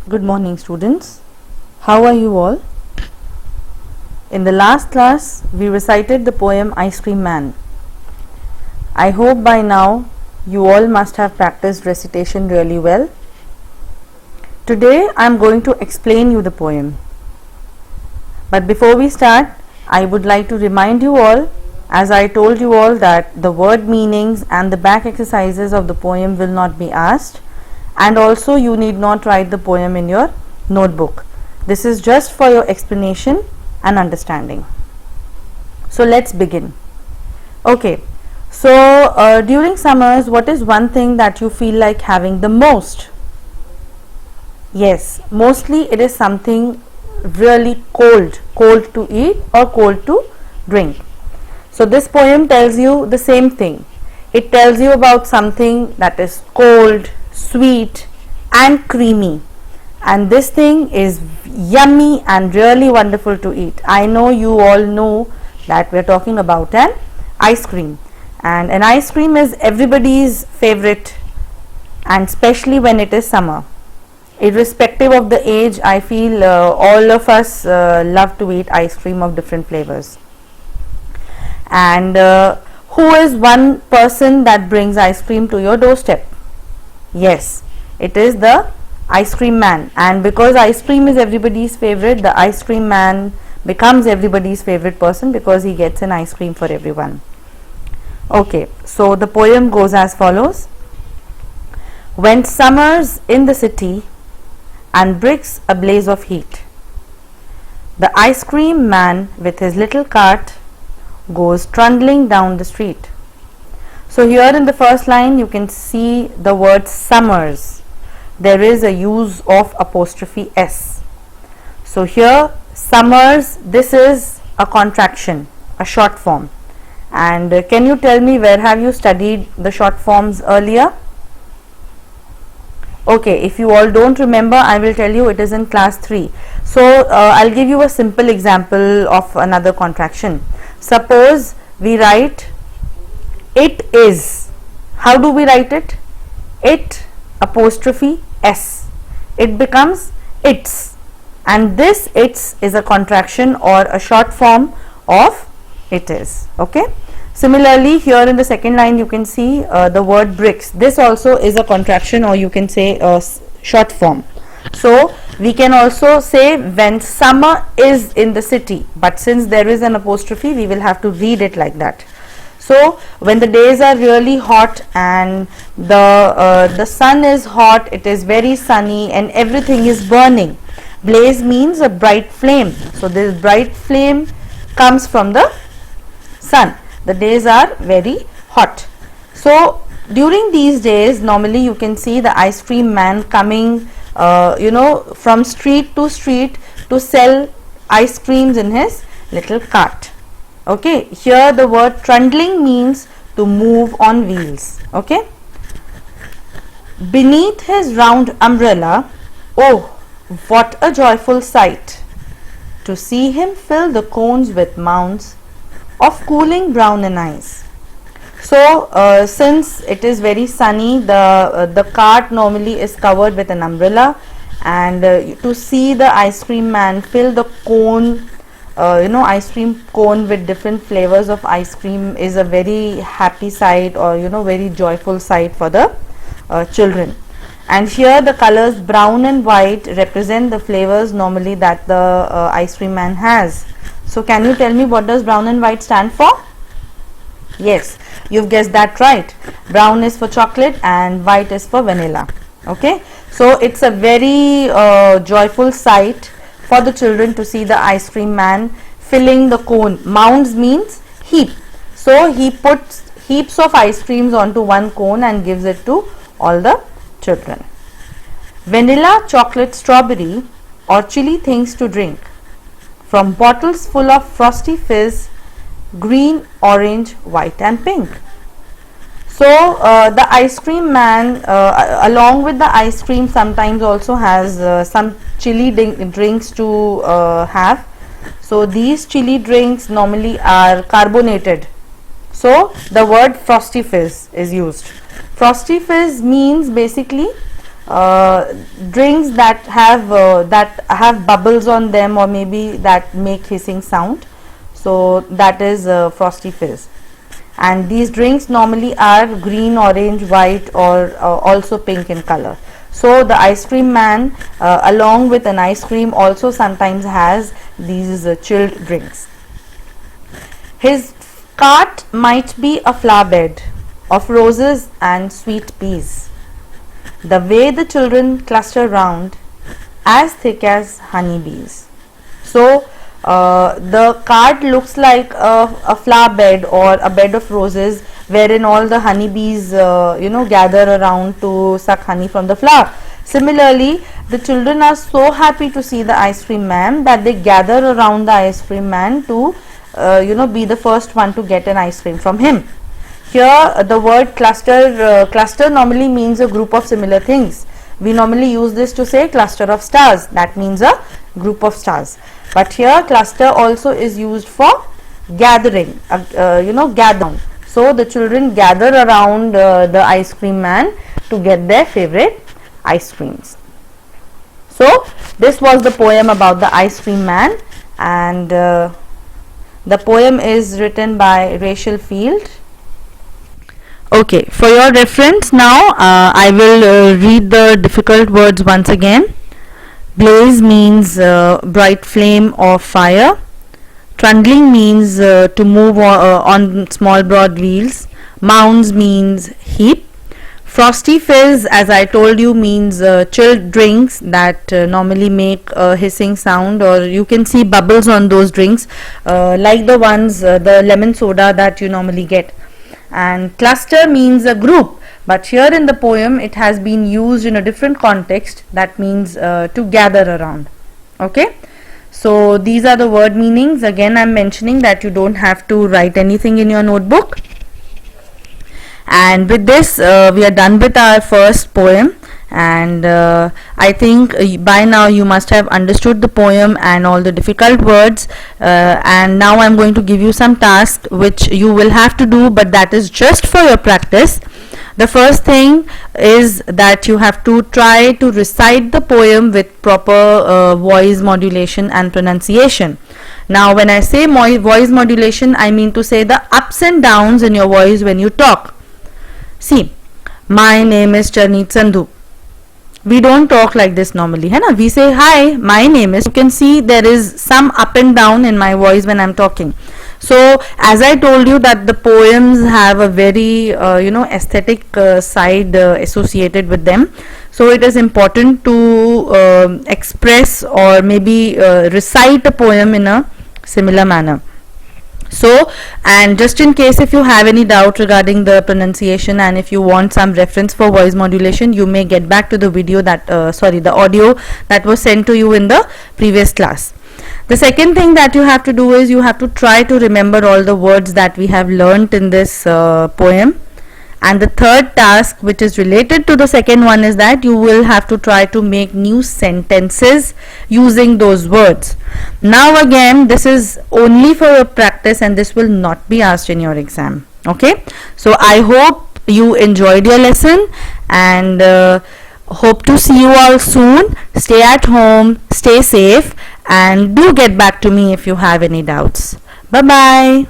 Good morning, students. How are you all? In the last class, we recited the poem Ice Cream Man. I hope by now you all must have practiced recitation really well. Today, I am going to explain you the poem. But before we start, I would like to remind you all, as I told you all, that the word meanings and the back exercises of the poem will not be asked, and also you need not write the poem in your notebook. This is just for your explanation and understanding. So let's begin. Okay, so during summers, what is one thing that you feel like having the most? Yes, mostly it is something really cold to eat or cold to drink. So this poem tells you the same thing. It tells you about something that is cold, sweet and creamy, and this thing is yummy and really wonderful to eat. I know you all know that we are talking about an ice cream, and an ice cream is everybody's favorite, and especially when it is summer. Irrespective of the age, I feel all of us love to eat ice cream of different flavors. And who is one person that brings ice cream to your doorstep? Yes, it is the ice cream man, and because ice cream is everybody's favorite, the ice cream man becomes everybody's favorite person because he gets an ice cream for everyone. Okay, so the poem goes as follows. When summer's in the city and bricks a blaze of heat, the ice cream man with his little cart goes trundling down the street. So here in the first line you can see the word summers. There is a use of apostrophe s. So here summers, this is a contraction, a short form. And can you tell me where have you studied the short forms earlier? Okay, if you all don't remember, I will tell you, it is in class 3. So I'll give you a simple example of another contraction. Suppose we write it is. How do we write it? It apostrophe s. It becomes its, and this its is a contraction or a short form of it is. Okay. Similarly, here in the second line you can see the word bricks. This also is a contraction, or you can say a short form. So we can also say when summer is in the city, but since there is an apostrophe, we will have to read it like that. So when the days are really hot and the sun is hot, it is very sunny and everything is burning. Blaze means a bright flame. So this bright flame comes from the sun. The days are very hot. So during these days, normally you can see the ice cream man coming from street to sell ice creams in his little cart. Okay, here the word trundling means to move on wheels. Okay, beneath his round umbrella, oh, what a joyful sight to see him fill the cones with mounds of cooling brown and ice. So since it is very sunny, the cart normally is covered with an umbrella, and to see the ice cream man fill the cone, ice cream cone with different flavors of ice cream is a very happy sight, or very joyful sight for the children. And here the colors brown and white represent the flavors normally that the ice cream man has. So can you tell me what does brown and white stand for? Yes, you've guessed that right. Brown is for chocolate and white is for vanilla. Okay, so it's a very joyful sight for the children to see the ice cream man filling the cone. Mounds means heap. So he puts heaps of ice creams onto one cone and gives it to all the children. Vanilla, chocolate, strawberry or chili things to drink from bottles full of frosty fizz, green, orange, white and pink. So the ice cream man along with the ice cream sometimes also has some chili drinks to have. So these chili drinks normally are carbonated. So the word frosty fizz is used. Frosty fizz means basically drinks that have bubbles on them, or maybe that make hissing sound. So that is Frosty Fizz. And these drinks normally are green, orange, white, or also pink in color. So the ice cream man along with an ice cream also sometimes has these chilled drinks. His cart might be a flower bed of roses and sweet peas. The way the children cluster round, as thick as honeybees. So the cart looks like a flower bed or a bed of roses, wherein all the honeybees gather around to suck honey from the flower. Similarly, the children are so happy to see the ice cream man that they gather around the ice cream man to be the first one to get an ice cream from him. Here the word cluster normally means a group of similar things. We normally use this to say cluster of stars. That means a group of stars. But here cluster also is used for gathering, gather. So the children gather around the ice cream man to get their favorite ice creams. So this was the poem about the ice cream man, and the poem is written by Rachel Field. Okay, for your reference now, I will read the difficult words once again. Blaze means bright flame or fire. Trundling means to move on small broad wheels. Mounds means heap. Frosty Fizz, as I told you, means chilled drinks that normally make a hissing sound, or you can see bubbles on those drinks like the ones, the lemon soda that you normally get. And cluster means a group, but here in the poem it has been used in a different context, that means to gather around. Okay, so these are the word meanings. Again, I am mentioning that you don't have to write anything in your notebook. And with this we are done with our first poem, and I think by now you must have understood the poem and all the difficult words, and now I am going to give you some tasks which you will have to do, but that is just for your practice. The first thing is that you have to try to recite the poem with proper voice modulation and pronunciation. Now when I say voice modulation, I mean to say the ups and downs in your voice when you talk. See, my name is Charneet Sandhu. We don't talk like this normally, hai na? We say, hi, my name is. You can see there is some up and down in my voice when I'm talking. So as I told you that the poems have a very aesthetic side associated with them, so it is important to express or maybe recite a poem in a similar manner. So, and just in case if you have any doubt regarding the pronunciation, and if you want some reference for voice modulation, you may get back to the video that the audio that was sent to you in the previous class. The second thing that you have to do is you have to try to remember all the words that we have learnt in this poem. And the third task, which is related to the second one, is that you will have to try to make new sentences using those words. Now again, this is only for your practice and this will not be asked in your exam. Okay, so I hope you enjoyed your lesson, and hope to see you all soon. Stay at home, stay safe, and do get back to me if you have any doubts. Bye bye.